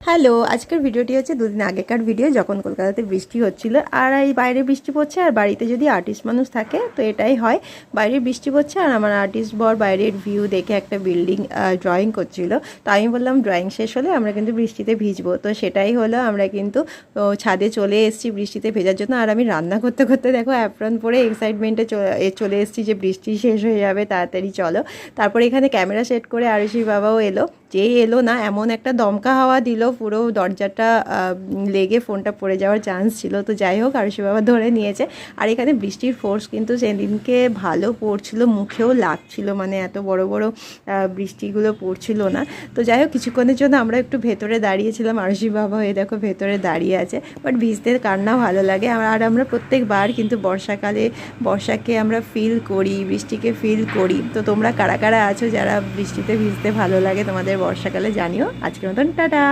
Hello, আজকের ভিডিওটি হচ্ছে দুদিন আগেকার ভিডিও, যখন কলকাতাতে বৃষ্টি হচ্ছিল। আর এই বাইরে বৃষ্টি পড়ছে, আর বাড়িতে যদি আর্টিস্ট মানুষ থাকে তো এটাই হয়, বাইরে বৃষ্টি পড়ছে আর আমার আর্টিস্ট বর বাইরের ভিউ দেখে একটা বিল্ডিং ড্রয়িং করছিল। তো আমি বললাম ড্রয়িং শেষ হলে আমরা কিন্তু বৃষ্টিতে ভিজবো। তো সেটাই হলো, আমরা কিন্তু ছাদে চলে এসেছি বৃষ্টিতে ভেজার জন্য। আর আমি রান্না করতে করতে দেখো অ্যাপ্রন পরে এক্সাইটমেন্টে চলে এসেছি যে বৃষ্টি শেষ হয়ে যাবে, তাড়াতাড়ি চলো। তারপরে এখানে ক্যামেরা সেট করে আরুষি বাবাও এলো। যেই এলো না, এমন একটা দমকা হাওয়া দিল, পুরো দরজাটা লেগে ফোনটা পড়ে যাওয়ার চান্স ছিল। তো যাই হোক, আরুষি বাবা ধরে নিয়েছে। আর এখানে বৃষ্টির ফোর্স কিন্তু সেদিনকে ভালো পড়ছিল, মুখেও লাগছিল, মানে এত বড় বড় বৃষ্টিগুলো পড়ছিল না। তো যাই হোক, কিছুক্ষণের জন্য আমরা একটু ভেতরে দাঁড়িয়েছিলাম, আরুষি বাবা হয়ে দেখো ভেতরে দাঁড়িয়ে আছে। বাট ভিজতে কার না ভালো লাগে। আর আমরা প্রত্যেকবার কিন্তু বর্ষাকে আমরা ফিল করি, বৃষ্টিকে ফিল করি। তো তোমরা কারা কারা আছো যারা বৃষ্টিতে ভিজতে ভালো লাগে তোমাদের বর্ষাকালে, জানিও। আজকের মতন টাটা।